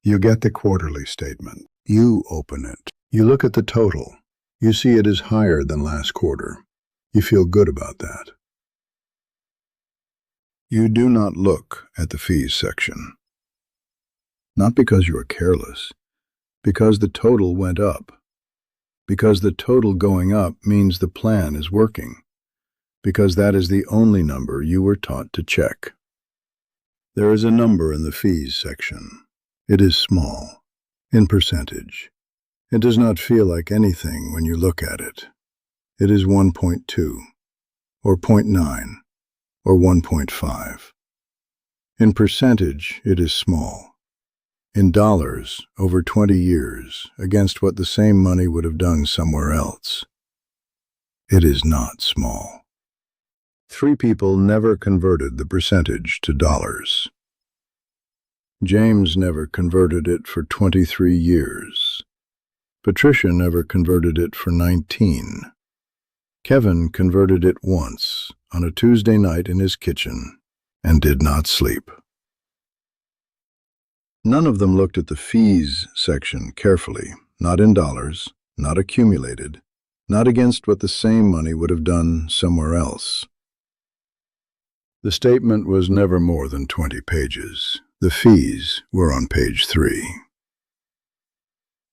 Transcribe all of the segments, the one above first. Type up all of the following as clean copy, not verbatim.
You get the quarterly statement. You open it. You look at the total. You see it is higher than last quarter. You feel good about that. You do not look at the fees section. Not because you are careless, because the total went up. Because the total going up means the plan is working. Because that is the only number you were taught to check. There is a number in the fees section. It is small, in percentage. It does not feel like anything when you look at it. It is 1.2, or 0.9, or 1.5. In percentage, it is small. In dollars, over 20 years, against what the same money would have done somewhere else. It is not small. 3 people never converted the percentage to dollars. James never converted it for 23 years. Patricia never converted it for 19. Kevin converted it once, on a Tuesday night in his kitchen, and did not sleep. None of them looked at the fees section carefully, not in dollars, not accumulated, not against what the same money would have done somewhere else. The statement was never more than 20 pages. The fees were on page 3.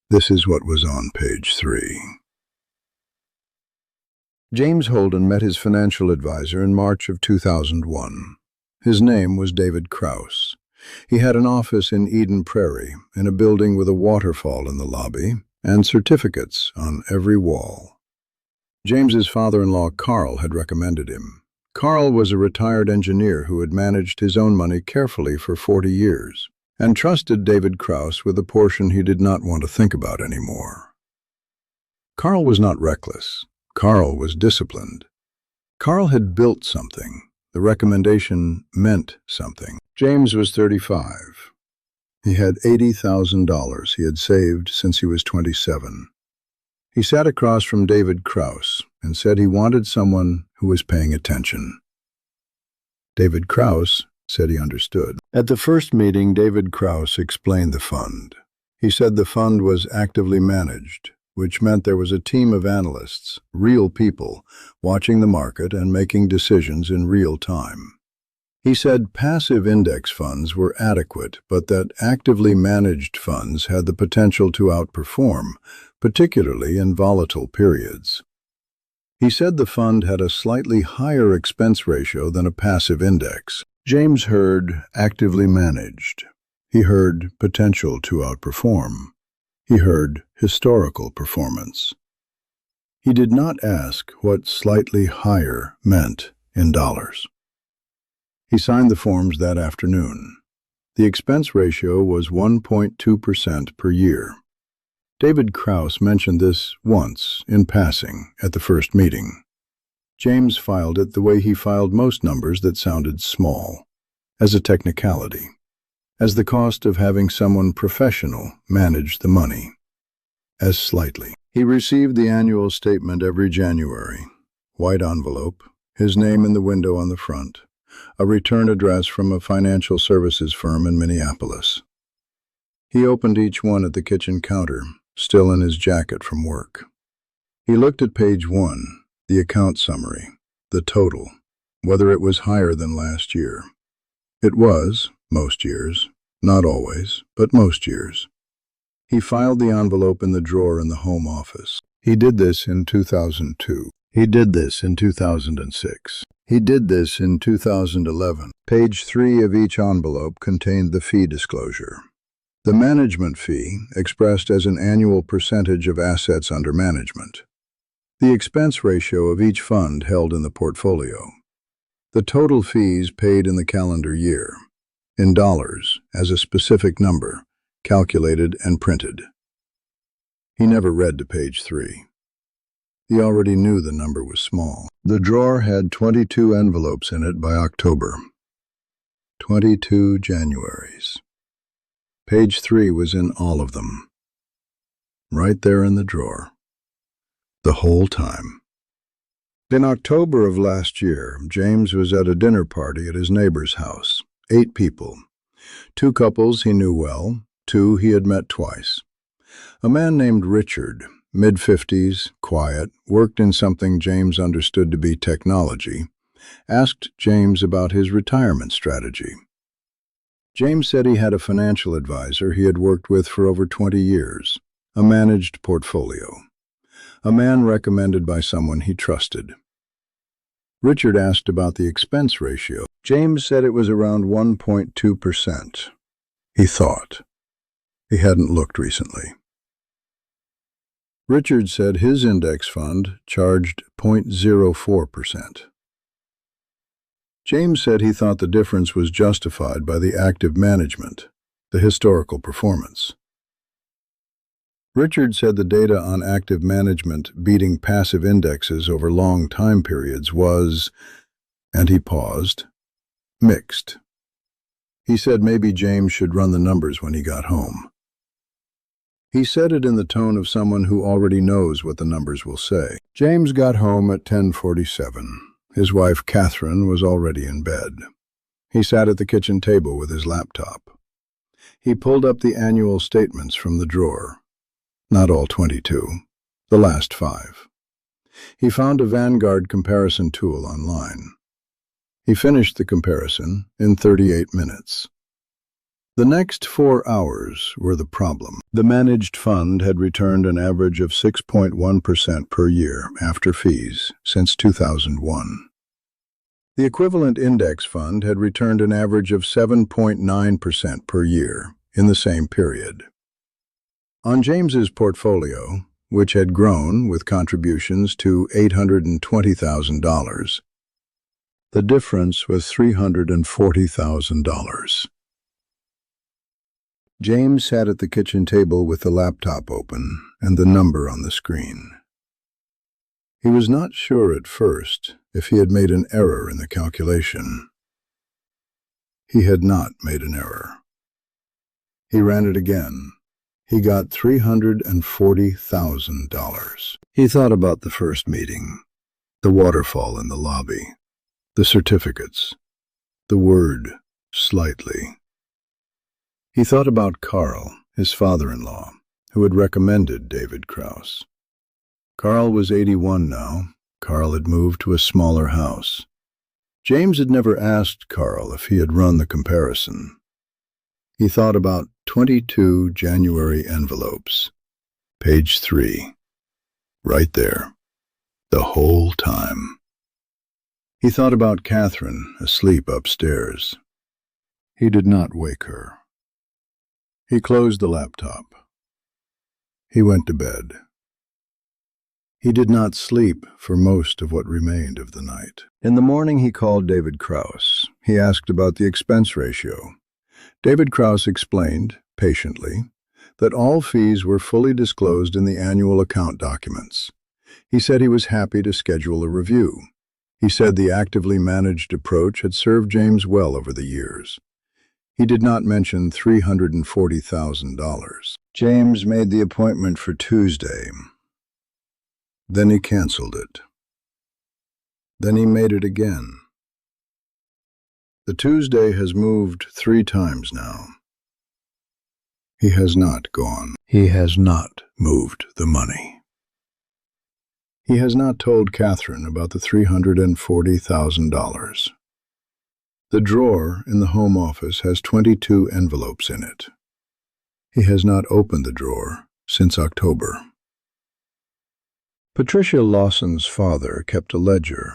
This is what was on page 3. James Holden met his financial advisor in March of 2001. His name was David Krauss. He had an office in Eden Prairie, in a building with a waterfall in the lobby, and certificates on every wall. James's father-in-law, Carl, had recommended him. Carl was a retired engineer who had managed his own money carefully for 40 years, and trusted David Krauss with a portion he did not want to think about anymore. Carl was not reckless. Carl was disciplined. Carl had built something. The recommendation meant something. James was 35. He had $80,000 he had saved since he was 27. He sat across from David Krauss and said he wanted someone who was paying attention. David Krauss said he understood. At the first meeting, David Krauss explained the fund. He said the fund was actively managed, which meant there was a team of analysts, real people, watching the market and making decisions in real time. He said passive index funds were adequate, but that actively managed funds had the potential to outperform, particularly in volatile periods. He said the fund had a slightly higher expense ratio than a passive index. James heard actively managed. He heard potential to outperform. He heard historical performance. He did not ask what slightly higher meant in dollars. He signed the forms that afternoon. The expense ratio was 1.2% per year. David Krauss mentioned this once, in passing, at the first meeting. James filed it the way he filed most numbers that sounded small, as a technicality, as the cost of having someone professional manage the money, as slightly. He received the annual statement every January, white envelope, his name in the window on the front, a return address from a financial services firm in Minneapolis. He opened each one at the kitchen counter, still in his jacket from work. He looked at page 1, the account summary, the total, whether it was higher than last year. It was, most years, not always, but most years. He filed the envelope in the drawer in the home office. He did this in 2002. He did this in 2006. He did this in 2011. Page 3 of each envelope contained the fee disclosure. The management fee, expressed as an annual percentage of assets under management. The expense ratio of each fund held in the portfolio. The total fees paid in the calendar year, in dollars, as a specific number, calculated and printed. He never read to page 3. He already knew the number was small. The drawer had 22 envelopes in it by October. 22 Januaries. Page 3 was in all of them. Right there in the drawer. The whole time. In October of last year, James was at a dinner party at his neighbor's house. 8 people. 2 couples he knew well, Two he had met twice. A man named Richard, mid-50s, quiet, worked in something James understood to be technology, asked James about his retirement strategy. James said he had a financial advisor he had worked with for over 20 years, a managed portfolio, a man recommended by someone he trusted. Richard asked about the expense ratio. James said it was around 1.2%. He thought. He hadn't looked recently. Richard said his index fund charged 0.04%. James said he thought the difference was justified by the active management, the historical performance. Richard said the data on active management beating passive indexes over long time periods was, and he paused, mixed. He said maybe James should run the numbers when he got home. He said it in the tone of someone who already knows what the numbers will say. James got home at 10:47. His wife, Catherine, was already in bed. He sat at the kitchen table with his laptop. He pulled up the annual statements from the drawer. Not all 22, the last 5. He found a Vanguard comparison tool online. He finished the comparison in 38 minutes. The next 4 hours were the problem. The managed fund had returned an average of 6.1% per year after fees since 2001. The equivalent index fund had returned an average of 7.9% per year in the same period. On James's portfolio, which had grown with contributions to $820,000, the difference was $340,000. James sat at the kitchen table with the laptop open and the number on the screen. He was not sure at first if he had made an error in the calculation. He had not made an error. He ran it again. He got $340,000. He thought about the first meeting, the waterfall in the lobby, the certificates, the word slightly. He thought about Carl, his father-in-law, who had recommended David Krauss. Carl was 81 now. Carl had moved to a smaller house. James had never asked Carl if he had run the comparison. He thought about 22 January envelopes. Page 3. Right there. The whole time. He thought about Catherine, asleep upstairs. He did not wake her. He closed the laptop. He went to bed. He did not sleep for most of what remained of the night. In the morning he called David Krauss. He asked about the expense ratio. David Krauss explained, patiently, that all fees were fully disclosed in the annual account documents. He said he was happy to schedule a review. He said the actively managed approach had served James well over the years. He did not mention $340,000. James made the appointment for Tuesday. Then he canceled it. Then he made it again. The Tuesday has moved 3 times now. He has not gone. He has not moved the money. He has not told Catherine about the $340,000. The drawer in the home office has 22 envelopes in it. He has not opened the drawer since October. Patricia Lawson's father kept a ledger,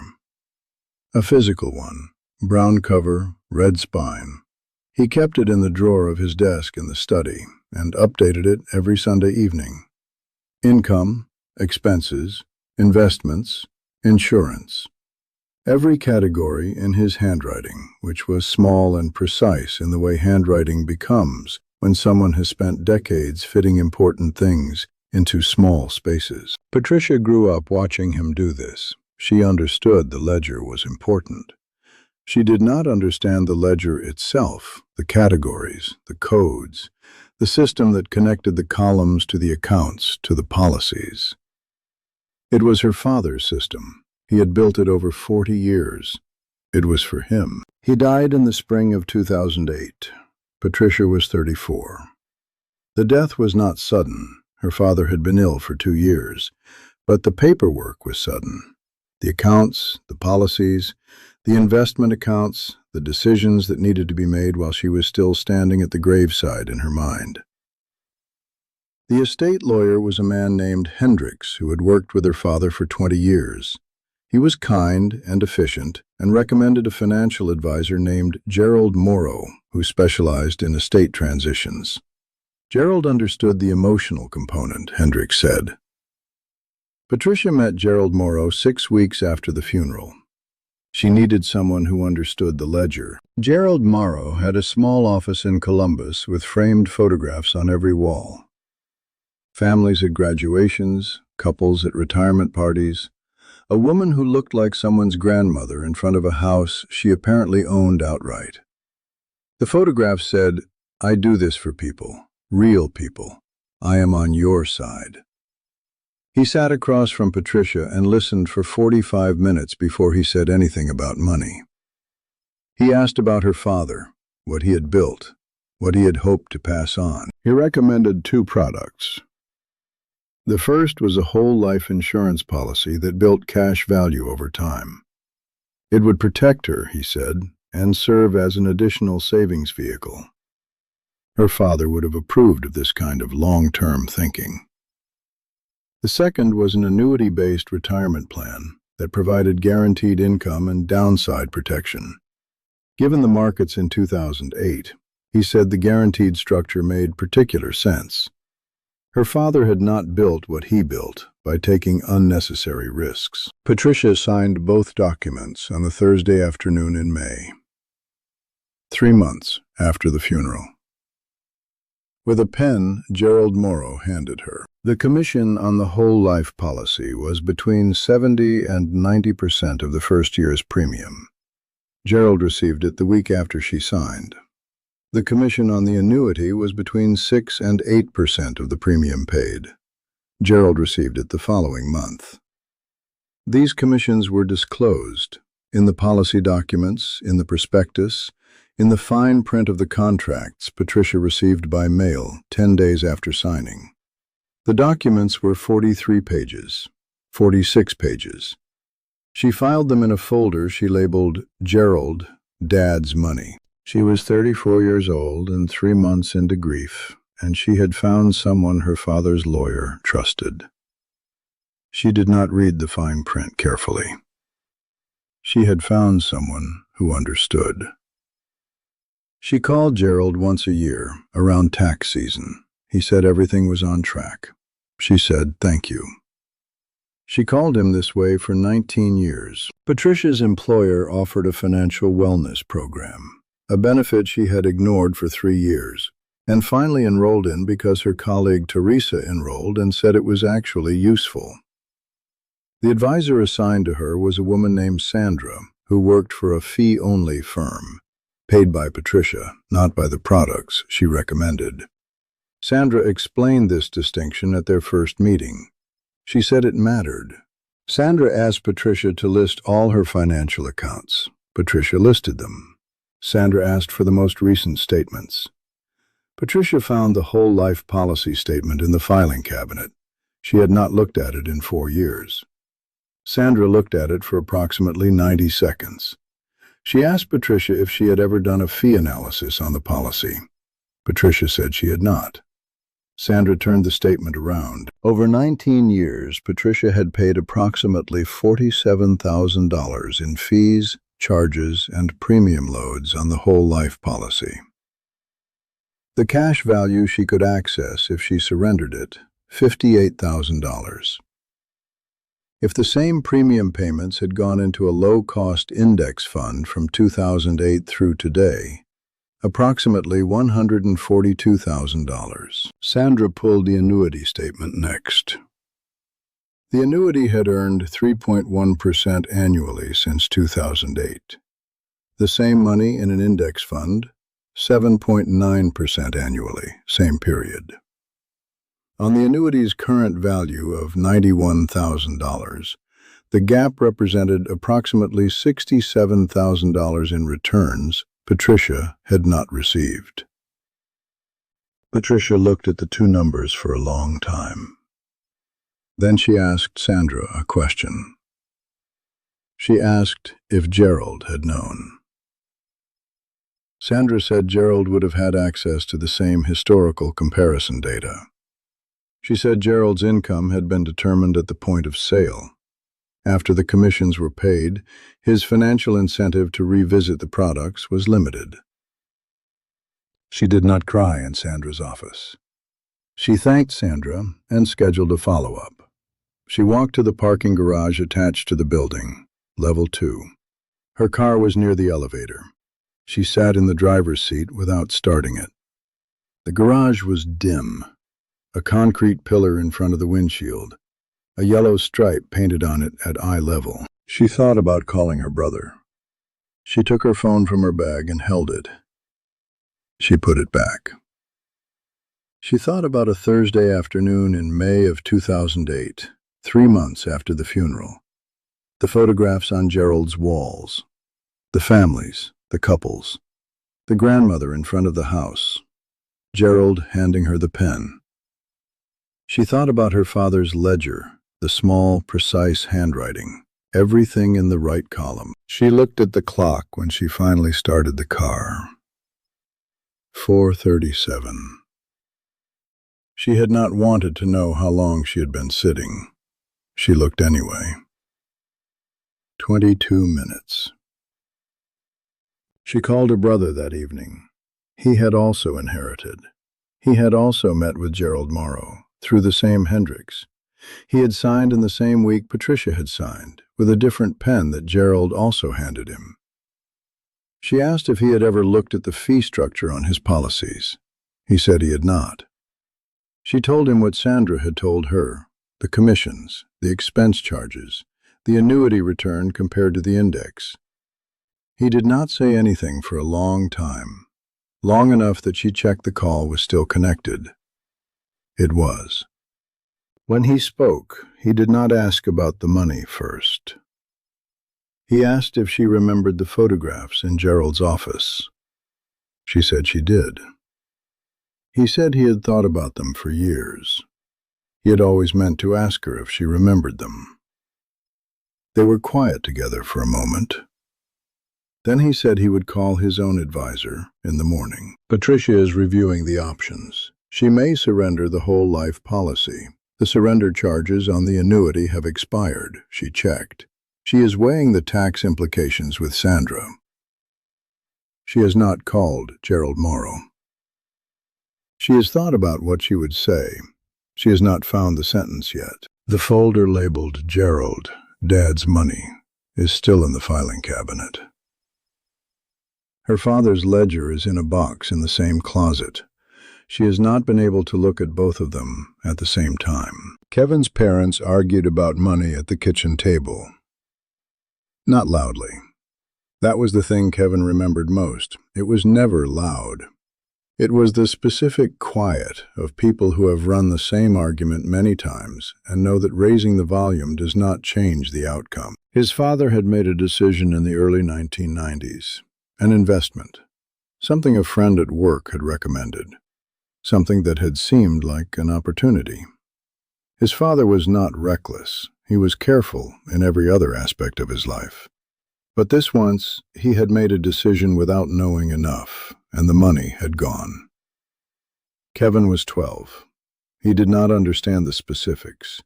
a physical one, brown cover, red spine. He kept it in the drawer of his desk in the study and updated it every Sunday evening. Income, expenses, investments, insurance. Every category in his handwriting, which was small and precise in the way handwriting becomes when someone has spent decades fitting important things into small spaces. Patricia grew up watching him do this. She understood the ledger was important. She did not understand the ledger itself, the categories, the codes, the system that connected the columns to the accounts, to the policies. It was her father's system. He had built it over 40 years. It was for him. He died in the spring of 2008. Patricia was 34. The death was not sudden. Her father had been ill for 2 years. But the paperwork was sudden. The accounts, the policies, the investment accounts, the decisions that needed to be made while she was still standing at the graveside in her mind. The estate lawyer was a man named Hendricks who had worked with her father for 20 years. He was kind and efficient and recommended a financial advisor named Gerald Morrow, who specialized in estate transitions. Gerald understood the emotional component, Hendricks said. Patricia met Gerald Morrow 6 weeks after the funeral. She needed someone who understood the ledger. Gerald Morrow had a small office in Columbus with framed photographs on every wall. Families at graduations, couples at retirement parties, a woman who looked like someone's grandmother in front of a house she apparently owned outright. The photographs said, "I do this for people, real people. I am on your side." He sat across from Patricia and listened for 45 minutes before he said anything about money. He asked about her father, what he had built, what he had hoped to pass on. He recommended 2 products. The first was a whole life insurance policy that built cash value over time. It would protect her, he said, and serve as an additional savings vehicle. Her father would have approved of this kind of long-term thinking. The second was an annuity-based retirement plan that provided guaranteed income and downside protection. Given the markets in 2008, he said the guaranteed structure made particular sense. Her father had not built what he built by taking unnecessary risks. Patricia signed both documents on a Thursday afternoon in May, 3 months after the funeral. With a pen, Gerald Morrow handed her. The commission on the whole life policy was between 70 and 90% of the first year's premium. Gerald received it the week after she signed. The commission on the annuity was between 6 and 8% of the premium paid. Gerald received it the following month. These commissions were disclosed in the policy documents, in the prospectus, in the fine print of the contracts Patricia received by mail 10 days after signing. The documents were 43 pages, 46 pages. She filed them in a folder she labeled Gerald, Dad's Money. She was 34 years old and 3 months into grief, and she had found someone her father's lawyer trusted. She did not read the fine print carefully. She had found someone who understood. She called Gerald once a year, around tax season. He said everything was on track. She said, "Thank you." She called him this way for 19 years. Patricia's employer offered a financial wellness program, a benefit she had ignored for 3 years, and finally enrolled in because her colleague Teresa enrolled and said it was actually useful. The advisor assigned to her was a woman named Sandra, who worked for a fee-only firm, paid by Patricia, not by the products she recommended. Sandra explained this distinction at their first meeting. She said it mattered. Sandra asked Patricia to list all her financial accounts. Patricia listed them. Sandra asked for the most recent statements. Patricia found the whole life policy statement in the filing cabinet. She had not looked at it in 4 years. Sandra looked at it for approximately 90 seconds. She asked Patricia if she had ever done a fee analysis on the policy. Patricia said she had not. Sandra turned the statement around. Over 19 years, Patricia had paid approximately $47,000 in fees, charges, and premium loads on the whole life policy. The cash value she could access if she surrendered it, $58,000. If the same premium payments had gone into a low-cost index fund from 2008 through today, approximately $142,000. Sandra pulled the annuity statement next. The annuity had earned 3.1% annually since 2008. The same money in an index fund, 7.9% annually, same period. On the annuity's current value of $91,000, the gap represented approximately $67,000 in returns Patricia had not received. Patricia looked at the two numbers for a long time. Then she asked Sandra a question. She asked if Gerald had known. Sandra said Gerald would have had access to the same historical comparison data. She said Gerald's income had been determined at the point of sale. After the commissions were paid, his financial incentive to revisit the products was limited. She did not cry in Sandra's office. She thanked Sandra and scheduled a follow-up. She walked to the parking garage attached to the building, level 2. Her car was near the elevator. She sat in the driver's seat without starting it. The garage was dim. A concrete pillar in front of the windshield, a yellow stripe painted on it at eye level. She thought about calling her brother. She took her phone from her bag and held it. She put it back. She thought about a Thursday afternoon in May of 2008, 3 months after the funeral. The photographs on Gerald's walls. The families, the couples. The grandmother in front of the house. Gerald handing her the pen. She thought about her father's ledger, the small, precise handwriting, everything in the right column. She looked at the clock when she finally started the car. 4:37. She had not wanted to know how long she had been sitting. She looked anyway. 22 minutes. She called her brother that evening. He had also inherited. He had also met with Gerald Morrow, through the same Hendricks. He had signed in the same week Patricia had signed, with a different pen that Gerald also handed him. She asked if he had ever looked at the fee structure on his policies. He said he had not. She told him what Sandra had told her, the commissions, the expense charges, the annuity return compared to the index. He did not say anything for a long time, long enough that she checked the call was still connected. It was. When he spoke, he did not ask about the money first. He asked if she remembered the photographs in Gerald's office. She said she did. He said he had thought about them for years. He had always meant to ask her if she remembered them. They were quiet together for a moment. Then he said he would call his own advisor in the morning. Patricia is reviewing the options. She may surrender the whole life policy. The surrender charges on the annuity have expired, she checked. She is weighing the tax implications with Sandra. She has not called Gerald Morrow. She has thought about what she would say. She has not found the sentence yet. The folder labeled Gerald, Dad's Money, is still in the filing cabinet. Her father's ledger is in a box in the same closet. She has not been able to look at both of them at the same time. Kevin's parents argued about money at the kitchen table. Not loudly. That was the thing Kevin remembered most. It was never loud. It was the specific quiet of people who have run the same argument many times and know that raising the volume does not change the outcome. His father had made a decision in the early 1990s, an investment, something a friend at work had recommended. Something that had seemed like an opportunity. His father was not reckless. He was careful in every other aspect of his life. But this once, he had made a decision without knowing enough, and the money had gone. Kevin was 12. He did not understand the specifics.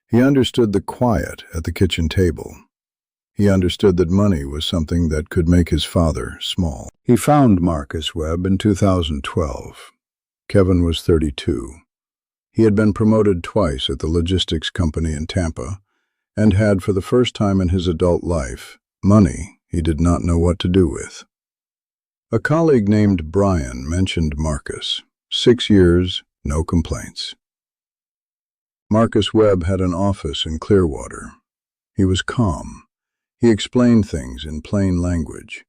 He understood the quiet at the kitchen table. He understood that money was something that could make his father small. He found Marcus Webb in 2012. Kevin was 32. He had been promoted twice at the logistics company in Tampa and had, for the first time in his adult life, money he did not know what to do with. A colleague named Brian mentioned Marcus. 6 years, no complaints. Marcus Webb had an office in Clearwater. He was calm. He explained things in plain language.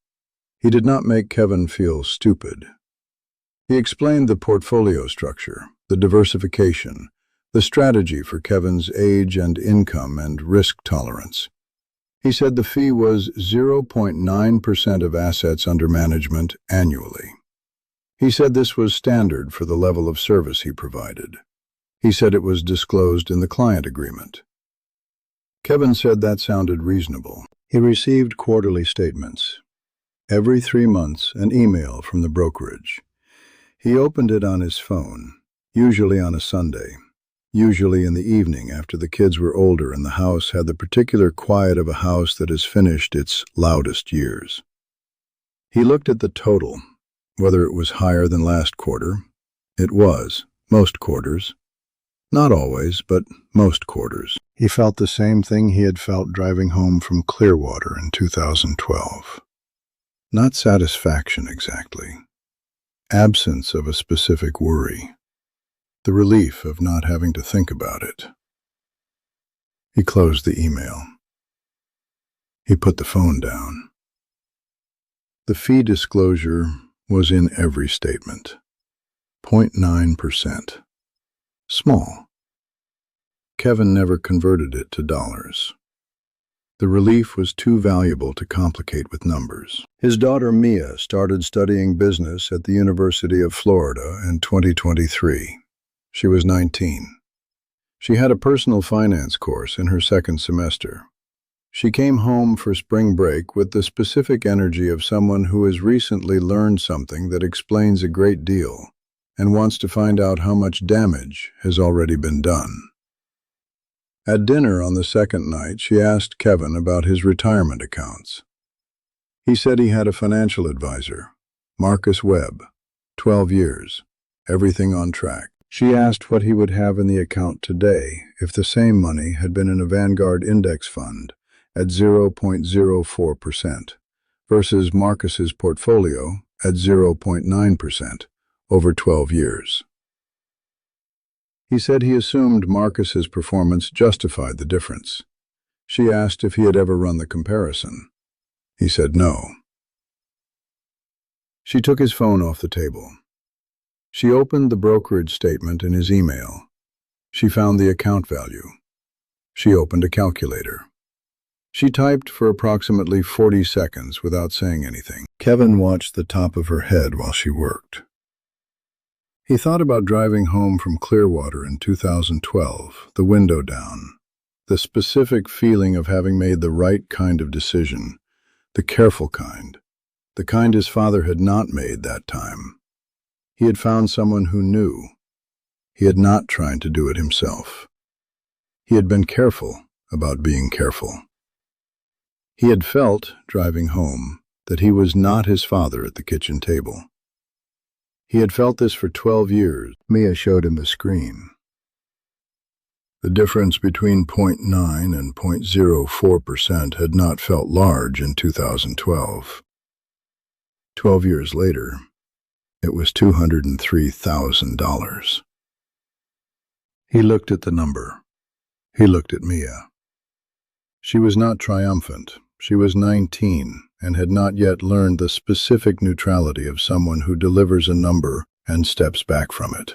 He did not make Kevin feel stupid. He explained the portfolio structure, the diversification, the strategy for Kevin's age and income and risk tolerance. He said the fee was 0.9% of assets under management annually. He said this was standard for the level of service he provided. He said it was disclosed in the client agreement. Kevin said that sounded reasonable. He received quarterly statements. Every 3 months, an email from the brokerage. He opened it on his phone, usually on a Sunday, usually in the evening after the kids were older and the house had the particular quiet of a house that has finished its loudest years. He looked at the total, whether it was higher than last quarter. It was, most quarters. Not always, but most quarters. He felt the same thing he had felt driving home from Clearwater in 2012. Not satisfaction exactly. Absence of a specific worry. The relief of not having to think about it. He closed the email. He put the phone down. The fee disclosure was in every statement. 0.9%. Small. Kevin never converted it to dollars. The relief was too valuable to complicate with numbers. His daughter Mia started studying business at the University of Florida in 2023. She was 19. She had a personal finance course in her second semester. She came home for spring break with the specific energy of someone who has recently learned something that explains a great deal and wants to find out how much damage has already been done. At dinner on the second night, she asked Kevin about his retirement accounts. He said he had a financial advisor, Marcus Webb, 12 years, everything on track. She asked what he would have in the account today if the same money had been in a Vanguard index fund at 0.04% versus Marcus's portfolio at 0.9% over 12 years. He said he assumed Marcus's performance justified the difference. She asked if he had ever run the comparison. He said no. She took his phone off the table. She opened the brokerage statement in his email. She found the account value. She opened a calculator. She typed for approximately 40 seconds without saying anything. Kevin watched the top of her head while she worked. He thought about driving home from Clearwater in 2012, the window down, the specific feeling of having made the right kind of decision, the careful kind, the kind his father had not made that time. He had found someone who knew. He had not tried to do it himself. He had been careful about being careful. He had felt, driving home, that he was not his father at the kitchen table. He had felt this for 12 years. Mia showed him the screen. The difference between 0.9 and 0.04% had not felt large in 2012. 12 years later, it was $203,000. He looked at the number. He looked at Mia. She was not triumphant. She was 19 and had not yet learned the specific neutrality of someone who delivers a number and steps back from it.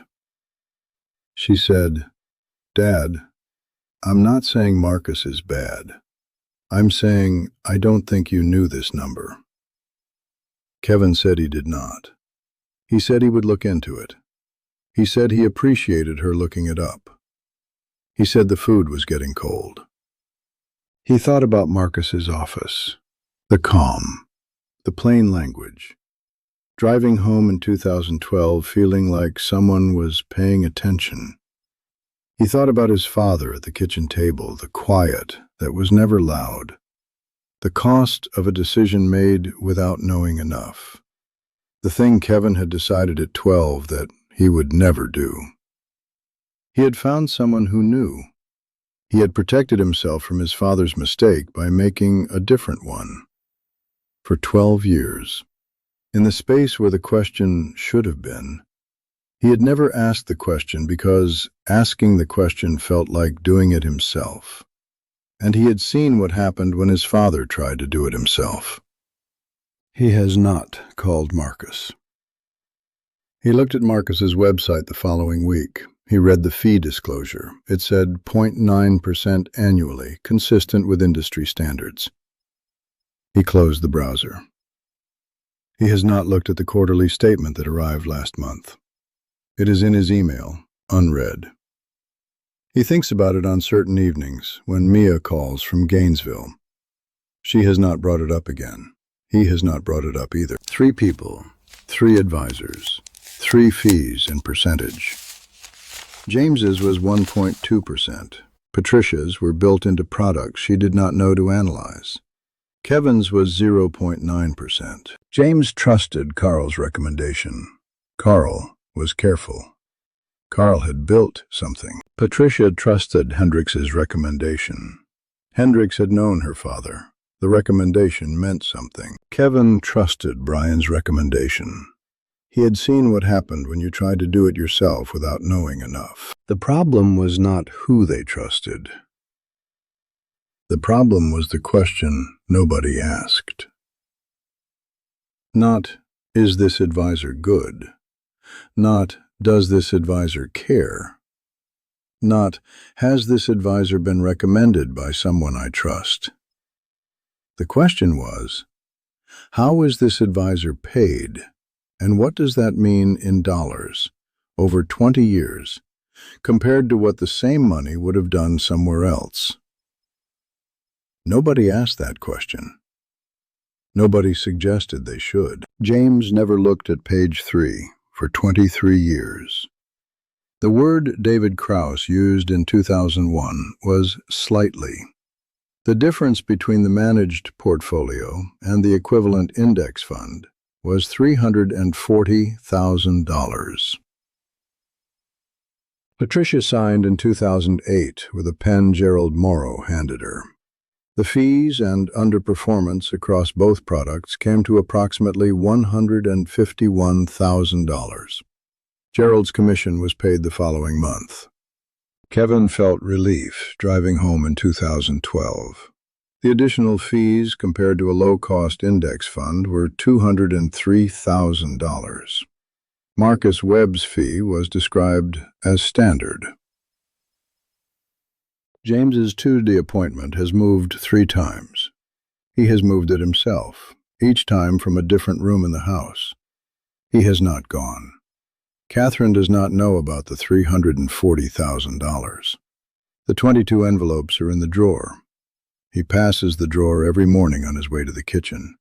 She said, "Dad, I'm not saying Marcus is bad. I'm saying I don't think you knew this number." Kevin said he did not. He said he would look into it. He said he appreciated her looking it up. He said the food was getting cold. He thought about Marcus's office, the calm, the plain language. Driving home in 2012 feeling like someone was paying attention. He thought about his father at the kitchen table, the quiet that was never loud, the cost of a decision made without knowing enough, the thing Kevin had decided at 12 that he would never do. He had found someone who knew. He had protected himself from his father's mistake by making a different one. For 12 years, in the space where the question should have been, he had never asked the question because asking the question felt like doing it himself. And he had seen what happened when his father tried to do it himself. He has not called Marcus. He looked at Marcus's website the following week. He read the fee disclosure. It said 0.9% annually, consistent with industry standards. He closed the browser. He has not looked at the quarterly statement that arrived last month. It is in his email, unread. He thinks about it on certain evenings when Mia calls from Gainesville. She has not brought it up again. He has not brought it up either. 3 people, 3 advisors, 3 fees and percentage. James's was 1.2%. Patricia's were built into products she did not know to analyze. Kevin's was 0.9%. James trusted Carl's recommendation. Carl was careful. Carl had built something. Patricia trusted Hendrix's recommendation. Hendrix had known her father. The recommendation meant something. Kevin trusted Brian's recommendation. He had seen what happened when you tried to do it yourself without knowing enough. The problem was not who they trusted. The problem was the question nobody asked. Not, is this advisor good? Not, does this advisor care? Not, has this advisor been recommended by someone I trust? The question was, how is this advisor paid? And what does that mean in dollars, over 20 years, compared to what the same money would have done somewhere else? Nobody asked that question. Nobody suggested they should. James never looked at page 3 for 23 years. The word David Krauss used in 2001 was slightly. The difference between the managed portfolio and the equivalent index fund was $340,000. Patricia signed in 2008 with a pen Gerald Morrow handed her. The fees and underperformance across both products came to approximately $151,000. Gerald's commission was paid the following month. Kevin felt relief driving home in 2012. The additional fees compared to a low-cost index fund were $203,000. Marcus Webb's fee was described as standard. James's Tuesday appointment has moved 3 times. He has moved it himself, each time from a different room in the house. He has not gone. Catherine does not know about the $340,000. The 22 envelopes are in the drawer. He passes the drawer every morning on his way to the kitchen.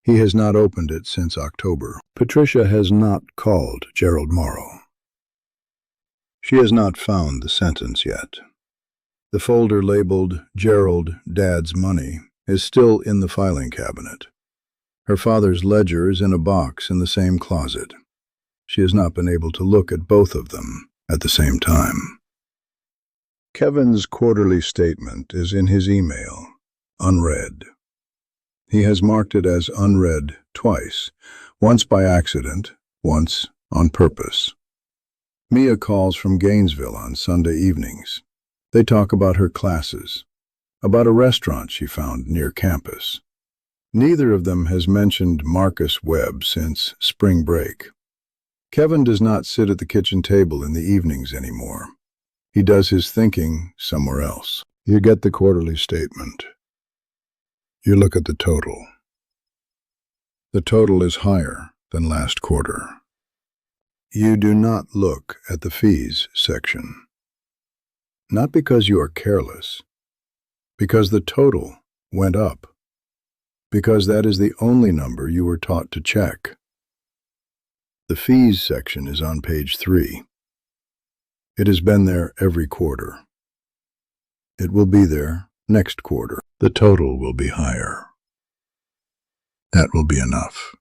He has not opened it since October. Patricia has not called Gerald Morrow. She has not found the sentence yet. The folder labeled Gerald, Dad's Money is still in the filing cabinet. Her father's ledger is in a box in the same closet. She has not been able to look at both of them at the same time. Kevin's quarterly statement is in his email, unread. He has marked it as unread twice, once by accident, once on purpose. Mia calls from Gainesville on Sunday evenings. They talk about her classes, about a restaurant she found near campus. Neither of them has mentioned Marcus Webb since spring break. Kevin does not sit at the kitchen table in the evenings anymore. He does his thinking somewhere else. You get the quarterly statement. You look at the total. The total is higher than last quarter. You do not look at the fees section. Not because you are careless, because the total went up, because that is the only number you were taught to check. The fees section is on page 3. It has been there every quarter. It will be there next quarter. The total will be higher. That will be enough.